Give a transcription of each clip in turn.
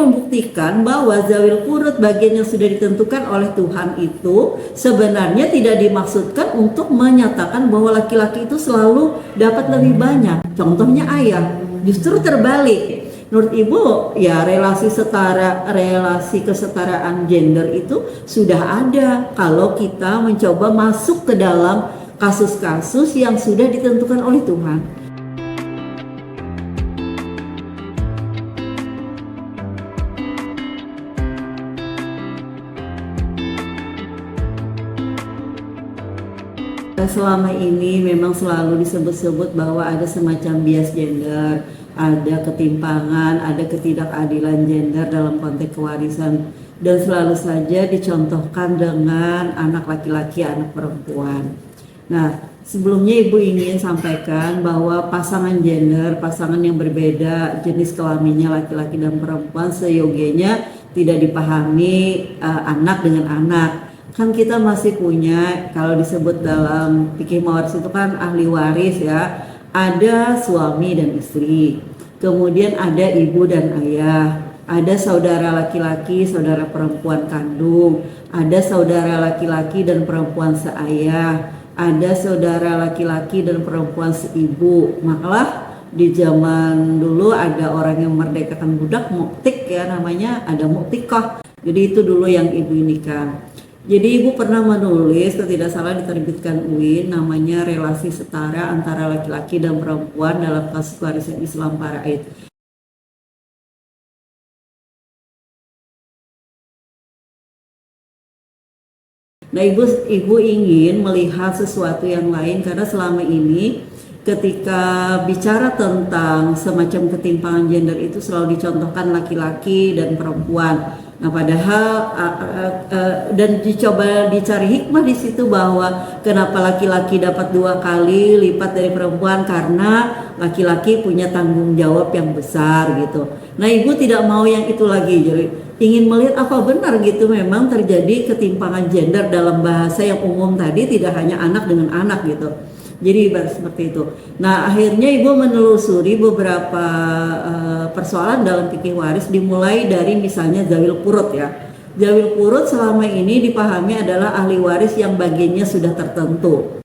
membuktikan bahwa zawil qurud bagian yang sudah ditentukan oleh Tuhan itu sebenarnya tidak dimaksudkan untuk menyatakan bahwa laki-laki itu selalu dapat lebih banyak. Contohnya ayah, justru terbalik. Menurut Ibu, ya relasi kesetaraan gender itu sudah ada kalau kita mencoba masuk ke dalam kasus-kasus yang sudah ditentukan oleh Tuhan. Selama ini memang selalu disebut-sebut bahwa ada semacam bias gender, ada ketimpangan, ada ketidakadilan gender dalam konteks kewarisan, dan selalu saja dicontohkan dengan anak laki-laki, anak perempuan. Nah, sebelumnya Ibu ingin sampaikan bahwa pasangan gender, pasangan yang berbeda jenis kelaminnya laki-laki dan perempuan, seyogianya tidak dipahami anak dengan anak. Kan kita masih punya, kalau disebut dalam fikih mawaris itu kan ahli waris ya, ada suami dan istri, kemudian ada ibu dan ayah, ada saudara laki-laki, saudara perempuan kandung, ada saudara laki-laki dan perempuan seayah, ada saudara laki-laki dan perempuan seibu. Makalah di zaman dulu ada orang yang merdekakan budak, muktik ya namanya, ada muktikah. Jadi itu dulu yang Ibu inikan. Jadi Ibu pernah menulis, kalau tidak salah diterbitkan UIN, namanya relasi setara antara laki-laki dan perempuan dalam kasus warisan Islam Faraid. Nah, Ibu ingin melihat sesuatu yang lain karena selama ini ketika bicara tentang semacam ketimpangan gender itu selalu dicontohkan laki-laki dan perempuan. Nah, padahal dan dicoba dicari hikmah di situ bahwa kenapa laki-laki dapat 2 kali lipat dari perempuan, karena laki-laki punya tanggung jawab yang besar gitu. Nah, Ibu tidak mau yang itu lagi, jadi ingin melihat apa benar gitu memang terjadi ketimpangan gender dalam bahasa yang umum tadi, tidak hanya anak dengan anak gitu. Jadi seperti itu. Nah, akhirnya Ibu menelusuri beberapa persoalan dalam fikih waris, dimulai dari misalnya zawil qurud ya. Zawil qurud selama ini dipahami adalah ahli waris yang bagiannya sudah tertentu.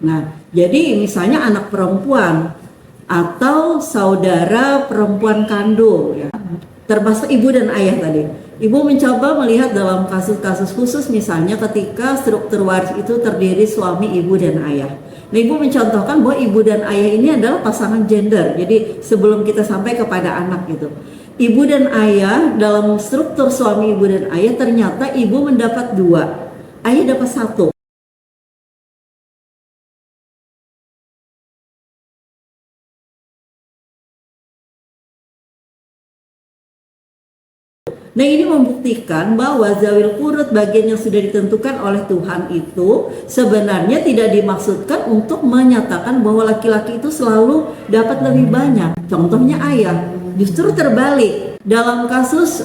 Nah, jadi misalnya anak perempuan atau saudara perempuan kandung ya, termasuk ibu dan ayah tadi. Ibu mencoba melihat dalam kasus-kasus khusus misalnya ketika struktur waris itu terdiri suami, ibu, dan ayah. Nah, Ibu mencontohkan bahwa ibu dan ayah ini adalah pasangan gender. Jadi sebelum kita sampai kepada anak gitu, ibu dan ayah dalam struktur suami, ibu, dan ayah ternyata ibu mendapat 2, ayah dapat 1. Nah, ini membuktikan bahwa zawil qurud bagian yang sudah ditentukan oleh Tuhan itu sebenarnya tidak dimaksudkan untuk menyatakan bahwa laki-laki itu selalu dapat lebih banyak. Contohnya ayah, justru terbalik. Dalam kasus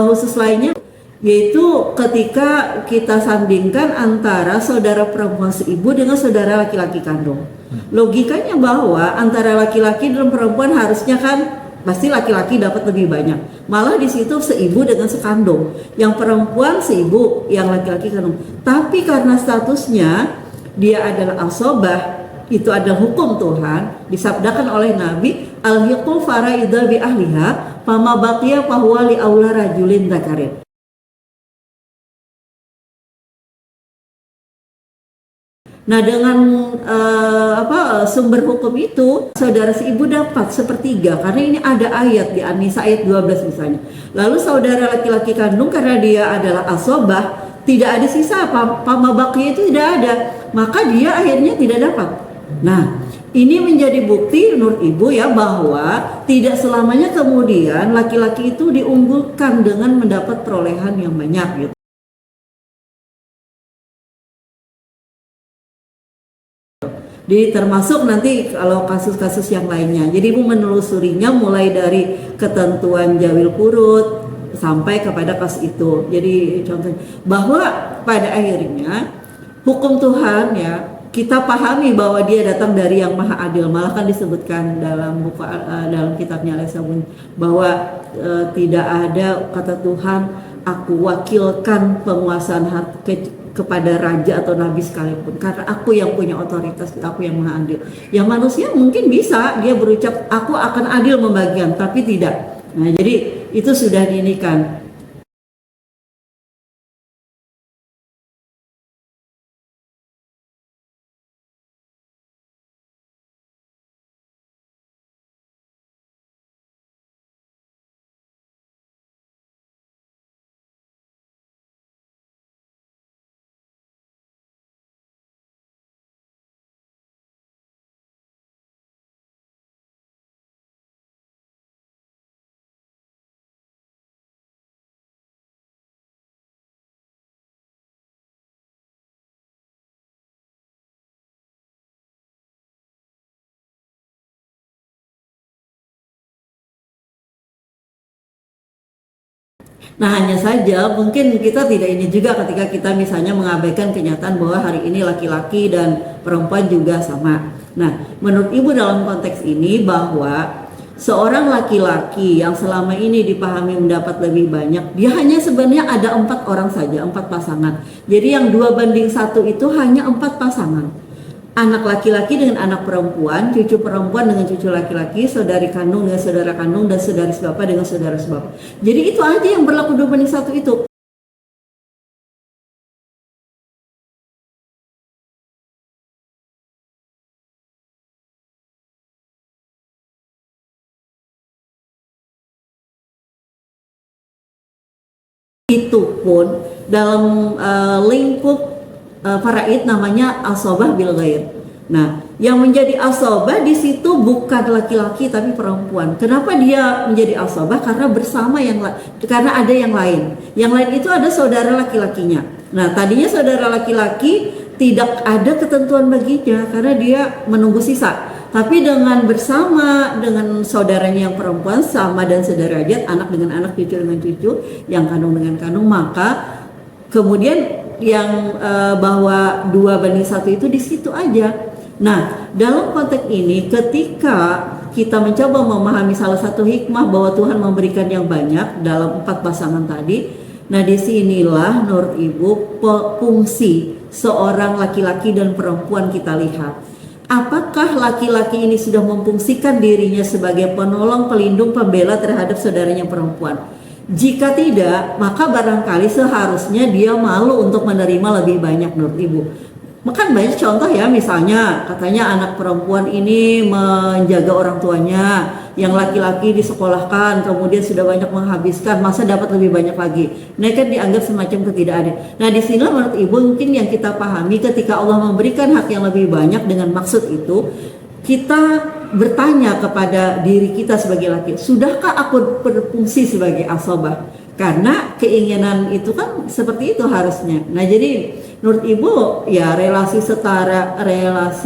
khusus lainnya, yaitu ketika kita sandingkan antara saudara perempuan seibu dengan saudara laki-laki kandung. Logikanya bahwa antara laki-laki dan perempuan harusnya kan pasti laki-laki dapat lebih banyak. Malah di situ seibu dengan sekandung. Yang perempuan seibu, yang laki-laki kandung. Tapi karena statusnya dia adalah asobah, itu adalah hukum Tuhan, disabdakan oleh Nabi, al-hiqu faraidha bi ahliha, fama baqiya fahuwa li aula rajulin dzakarin. Nah, dengan sumber hukum itu saudara seibu dapat 1/3 karena ini ada ayat di An-Nisa ayat 12 misalnya. Lalu saudara laki-laki kandung karena dia adalah asobah, tidak ada sisa pamabaki itu tidak ada, maka dia akhirnya tidak dapat. Nah, ini menjadi bukti menurut Ibu ya bahwa tidak selamanya kemudian laki-laki itu diunggulkan dengan mendapat perolehan yang banyak gitu. Jadi termasuk nanti kalau kasus-kasus yang lainnya. Jadi Ibu menelusurinya mulai dari ketentuan zawil qurud sampai kepada kasus itu. Jadi contohnya bahwa pada akhirnya hukum Tuhan ya kita pahami bahwa dia datang dari yang maha adil. Malah kan disebutkan dalam buku dalam kitabnya Al-Sabun bahwa tidak ada, kata Tuhan, aku wakilkan penguasaan kepada raja atau nabi sekalipun, karena aku yang punya otoritas, aku yang maha adil. Yang manusia mungkin bisa dia berucap aku akan adil membagikan, tapi tidak. Nah, jadi itu sudah diinikan. Nah, hanya saja mungkin kita tidak ini juga ketika kita misalnya mengabaikan kenyataan bahwa hari ini laki-laki dan perempuan juga sama. Nah, menurut Ibu dalam konteks ini bahwa seorang laki-laki yang selama ini dipahami mendapat lebih banyak, dia hanya sebenarnya ada 4 orang saja, 4 pasangan. Jadi yang 2:1 itu hanya 4 pasangan. Anak laki-laki dengan anak perempuan, cucu perempuan dengan cucu laki-laki, saudari kandung dengan saudara kandung, dan saudari sebapak dengan saudara sebapak. Jadi itu aja yang berlaku 2:1 itu. Itu pun dalam lingkup faraid namanya asobah bil ghair. Nah, yang menjadi asobah di situ bukan laki-laki tapi perempuan. Kenapa dia menjadi asobah? Karena bersama karena ada yang lain. Yang lain itu ada saudara laki-lakinya. Nah, tadinya saudara laki-laki tidak ada ketentuan baginya karena dia menunggu sisa. Tapi dengan bersama dengan saudaranya yang perempuan sama dan sederajat, anak dengan anak, cucu dengan cucu, yang kandung dengan kandung, maka kemudian yang bahwa 2:1 itu di situ aja. Nah, dalam konteks ini ketika kita mencoba memahami salah satu hikmah bahwa Tuhan memberikan yang banyak dalam 4 pasangan tadi, nah disinilah menurut Ibu fungsi seorang laki-laki dan perempuan kita lihat. Apakah laki-laki ini sudah memfungsikan dirinya sebagai penolong, pelindung, pembela terhadap saudaranya perempuan? Jika tidak, maka barangkali seharusnya dia malu untuk menerima lebih banyak menurut Ibu. Makan banyak contoh ya, misalnya katanya anak perempuan ini menjaga orang tuanya, yang laki-laki disekolahkan, kemudian sudah banyak menghabiskan, masa dapat lebih banyak lagi. Nah, kan dianggap semacam ketidakadilan. Nah, di sini menurut Ibu mungkin yang kita pahami ketika Allah memberikan hak yang lebih banyak dengan maksud itu, kita bertanya kepada diri kita sebagai laki, sudahkah aku berfungsi sebagai asobah? Karena keinginan itu kan seperti itu harusnya. Nah, jadi menurut Ibu ya relasi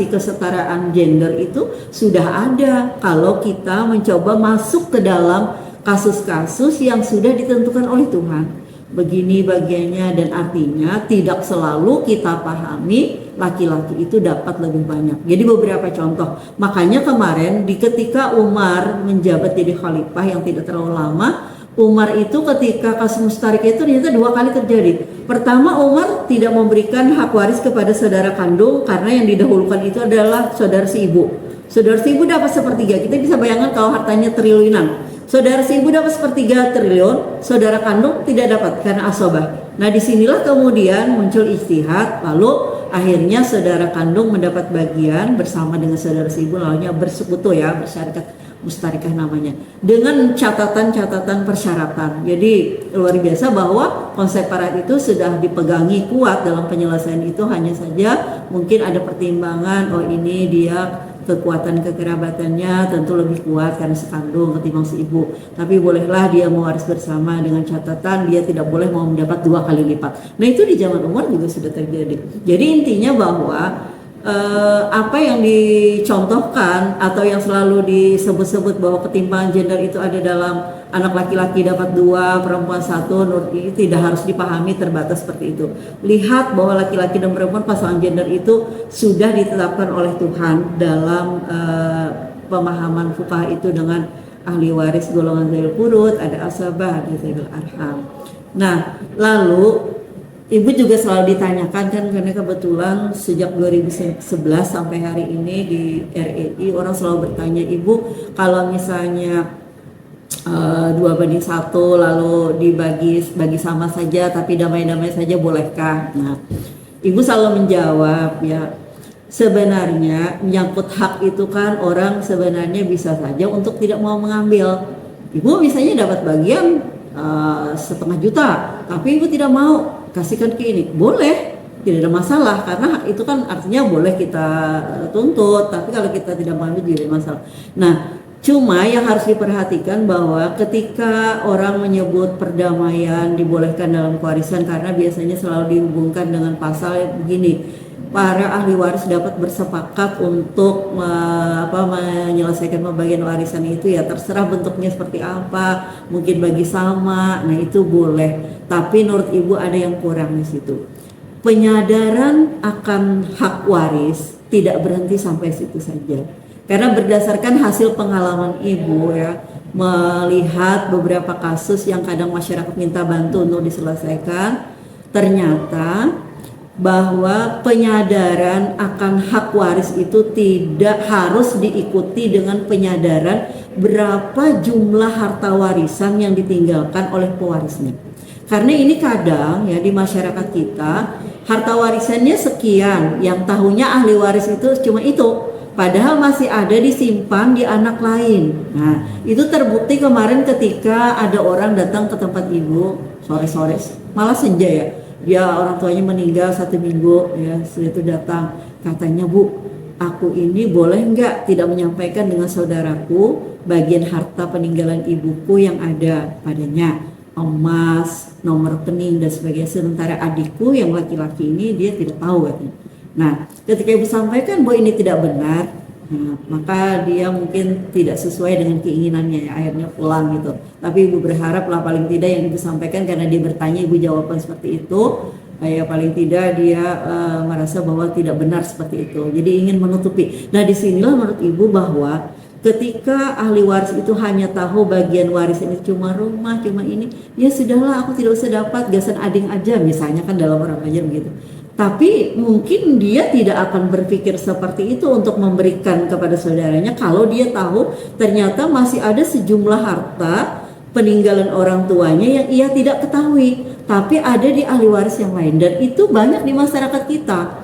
kesetaraan gender itu sudah ada kalau kita mencoba masuk ke dalam kasus-kasus yang sudah ditentukan oleh Tuhan. Begini bagiannya, dan artinya tidak selalu kita pahami laki-laki itu dapat lebih banyak. Jadi beberapa contoh. Makanya kemarin ketika Umar menjabat jadi khalifah yang tidak terlalu lama, Umar itu ketika kasus mustarikah itu ternyata 2 kali terjadi. Pertama, Umar tidak memberikan hak waris kepada saudara kandung karena yang didahulukan itu adalah saudara si ibu. Saudara si ibu dapat 1/3. Kita bisa bayangkan kalau hartanya triliunan. Saudara si ibu dapat 1/3 triliun, saudara kandung tidak dapat karena asobah. Nah, disinilah kemudian muncul ijtihad, lalu akhirnya saudara kandung mendapat bagian bersama dengan saudara si ibu, lalunya bersekutu ya, bersyarikat mustarikah namanya, dengan catatan-catatan persyaratan. Jadi luar biasa bahwa konsep parat itu sudah dipegangi kuat dalam penyelesaian itu, hanya saja mungkin ada pertimbangan, oh ini dia kekuatan kekerabatannya tentu lebih kuat karena sekandung ketimbang si ibu, tapi bolehlah dia mewaris bersama dengan catatan dia tidak boleh mau mendapat 2 kali lipat. Nah, itu di zaman Umar juga sudah terjadi. Jadi intinya bahwa apa yang dicontohkan atau yang selalu disebut-sebut bahwa ketimpangan gender itu ada dalam anak laki-laki dapat 2, perempuan 1, menurut ini tidak harus dipahami terbatas seperti itu. Lihat bahwa laki-laki dan perempuan pasangan gender itu sudah ditetapkan oleh Tuhan dalam pemahaman fuqaha itu dengan ahli waris golongan zawil furud, ada asabah, ada zawil arham. Nah, lalu Ibu juga selalu ditanyakan kan, karena kebetulan sejak 2011 sampai hari ini di RRI orang selalu bertanya, Ibu kalau misalnya 2:1 lalu bagi sama saja tapi damai-damai saja bolehkah? Nah, Ibu selalu menjawab ya, sebenarnya menyangkut hak itu kan orang sebenarnya bisa saja untuk tidak mau mengambil. Ibu misalnya dapat bagian 500.000 tapi Ibu tidak mau kasihkan ke ini, boleh, tidak ada masalah, karena hak itu kan artinya boleh kita tuntut, tapi kalau kita tidak mengambil jadi masalah. Nah, cuma yang harus diperhatikan bahwa ketika orang menyebut perdamaian dibolehkan dalam kewarisan, karena biasanya selalu dihubungkan dengan pasal begini, para ahli waris dapat bersepakat untuk menyelesaikan pembagian warisan itu, ya terserah bentuknya seperti apa, mungkin bagi sama, nah itu boleh. Tapi menurut Ibu ada yang kurang di situ. Penyadaran akan hak waris tidak berhenti sampai situ saja. Karena berdasarkan hasil pengalaman Ibu ya, melihat beberapa kasus yang kadang masyarakat minta bantu untuk diselesaikan, ternyata bahwa penyadaran akan hak waris itu tidak harus diikuti dengan penyadaran berapa jumlah harta warisan yang ditinggalkan oleh pewarisnya. Karena ini kadang ya di masyarakat kita harta warisannya sekian, yang tahunya ahli waris itu cuma itu, padahal masih ada disimpan di anak lain. Nah, itu terbukti kemarin ketika ada orang datang ke tempat Ibu sore-sore, malah senja ya, dia orang tuanya meninggal 1 minggu ya, setelah itu datang, katanya, Bu, aku ini boleh nggak tidak menyampaikan dengan saudaraku bagian harta peninggalan ibuku yang ada padanya, emas, nomor rekening dan sebagainya, sementara adikku yang laki-laki ini dia tidak tahu katanya. Nah, ketika Ibu sampaikan bahwa ini tidak benar, nah, maka dia mungkin tidak sesuai dengan keinginannya, akhirnya pulang gitu. Tapi Ibu berharap lah paling tidak yang Ibu sampaikan, karena dia bertanya Ibu jawaban seperti itu, ya paling tidak dia merasa bahwa tidak benar seperti itu. Jadi ingin menutupi. Nah, disinilah menurut Ibu bahwa ketika ahli waris itu hanya tahu bagian waris ini cuma rumah, cuma ini, ya sudahlah aku tidak usah dapat, gasan ading aja misalnya, kan dalam orang aja begitu. Tapi mungkin dia tidak akan berpikir seperti itu untuk memberikan kepada saudaranya kalau dia tahu ternyata masih ada sejumlah harta peninggalan orang tuanya yang ia tidak ketahui, tapi ada di ahli waris yang lain, dan itu banyak di masyarakat kita.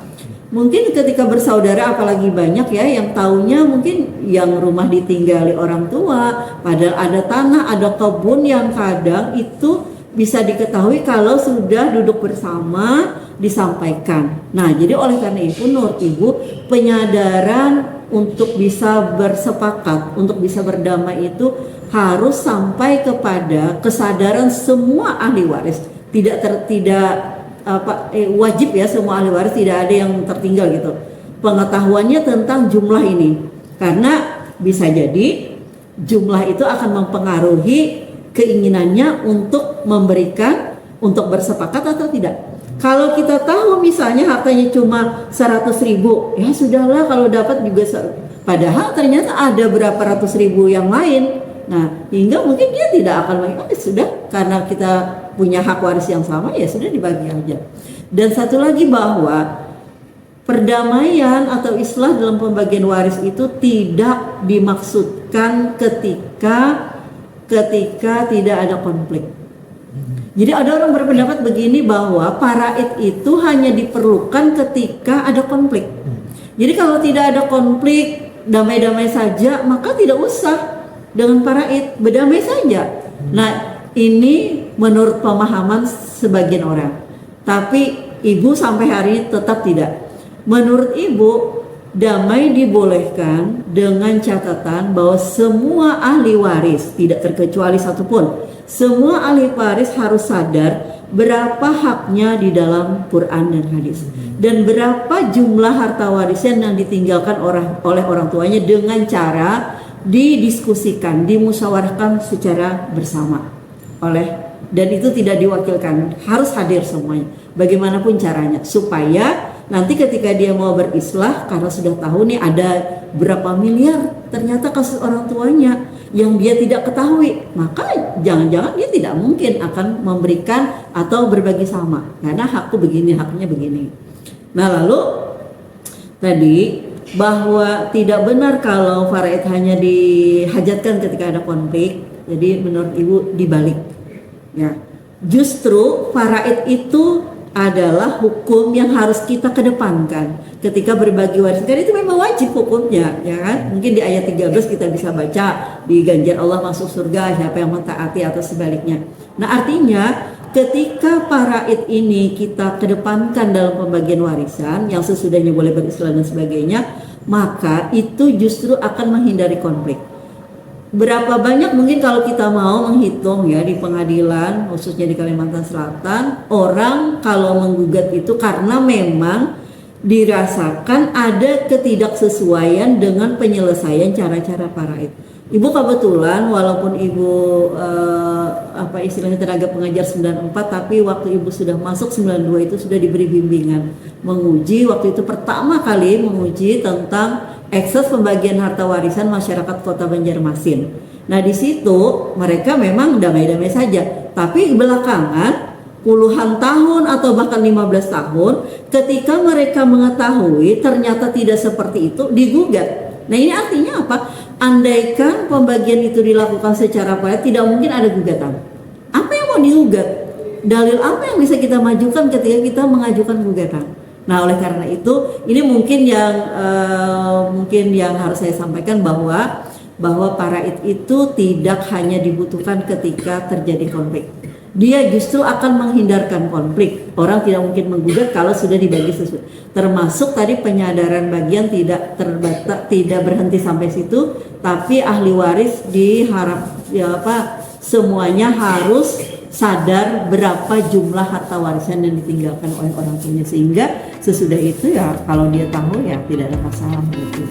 Mungkin ketika bersaudara apalagi banyak ya yang taunya mungkin yang rumah ditinggali orang tua, padahal ada tanah, ada kebun yang kadang itu bisa diketahui kalau sudah duduk bersama disampaikan. Nah, jadi oleh karena itu menurut Ibu penyadaran untuk bisa bersepakat, untuk bisa berdamai itu harus sampai kepada kesadaran semua ahli waris. Wajib ya, semua ahli waris, tidak ada yang tertinggal gitu pengetahuannya tentang jumlah ini, karena bisa jadi jumlah itu akan mempengaruhi keinginannya untuk memberikan, untuk bersepakat atau tidak. Kalau kita tahu misalnya hartanya cuma 100.000, ya sudahlah kalau dapat juga, padahal ternyata ada berapa ratus ribu yang lain. Nah, hingga mungkin dia tidak akan sudah, karena kita punya hak waris yang sama, ya sudah dibagi aja. Dan satu lagi bahwa perdamaian atau islah dalam pembagian waris itu tidak dimaksudkan ketika tidak ada konflik. Jadi ada orang berpendapat begini bahwa paraid itu hanya diperlukan ketika ada konflik. Jadi kalau tidak ada konflik, damai-damai saja, maka tidak usah dengan paraid, berdamai saja. Nah, ini menurut pemahaman sebagian orang. Tapi Ibu sampai hari ini tetap tidak. Menurut Ibu, damai dibolehkan dengan catatan bahwa semua ahli waris, tidak terkecuali satupun, semua ahli waris harus sadar berapa haknya di dalam Quran dan hadis, dan berapa jumlah harta warisan yang ditinggalkan oleh orang tuanya dengan cara didiskusikan, dimusyawarahkan secara bersama dan itu tidak diwakilkan, harus hadir semuanya bagaimanapun caranya, supaya nanti ketika dia mau berislah, karena sudah tahu nih ada berapa miliar ternyata kasus orang tuanya yang dia tidak ketahui, maka jangan-jangan dia tidak mungkin akan memberikan atau berbagi sama, karena hakku begini, haknya begini. Nah, lalu tadi bahwa tidak benar kalau faraid hanya dihajatkan ketika ada konflik. Jadi menurut Ibu dibalik ya, justru faraid itu adalah hukum yang harus kita kedepankan ketika berbagi warisan, karena itu memang wajib hukumnya, ya kan? Mungkin di ayat 13 kita bisa baca, diganjar Allah masuk surga siapa yang mentaati atau sebaliknya. Nah, artinya ketika faraid ini kita kedepankan dalam pembagian warisan yang sesudahnya boleh berislah dan sebagainya, maka itu justru akan menghindari konflik. Berapa banyak mungkin kalau kita mau menghitung ya di pengadilan, khususnya di Kalimantan Selatan, orang kalau menggugat itu karena memang dirasakan ada ketidaksesuaian dengan penyelesaian cara-cara faraid. Ibu kebetulan walaupun Ibu istilahnya tenaga pengajar 94, tapi waktu Ibu sudah masuk 92 itu sudah diberi bimbingan menguji, waktu itu pertama kali menguji tentang ekses pembagian harta warisan masyarakat Kota Banjarmasin. Nah, di situ mereka memang damai-damai saja, tapi belakangan puluhan tahun atau bahkan 15 tahun ketika mereka mengetahui ternyata tidak seperti itu, digugat. Nah, ini artinya apa? Andaikan pembagian itu dilakukan secara baik, tidak mungkin ada gugatan. Apa yang mau digugat? Dalil apa yang bisa kita majukan ketika kita mengajukan gugatan? Nah, oleh karena itu ini mungkin yang harus saya sampaikan bahwa faraid itu tidak hanya dibutuhkan ketika terjadi konflik. Dia justru akan menghindarkan konflik. Orang tidak mungkin menggugat kalau sudah dibagi sesuai. Termasuk tadi penyadaran bagian tidak berhenti sampai situ, tapi ahli waris semuanya harus sadar berapa jumlah harta warisan yang ditinggalkan oleh orang tuanya, sehingga sesudah itu ya kalau dia tahu ya tidak ada masalah gitu.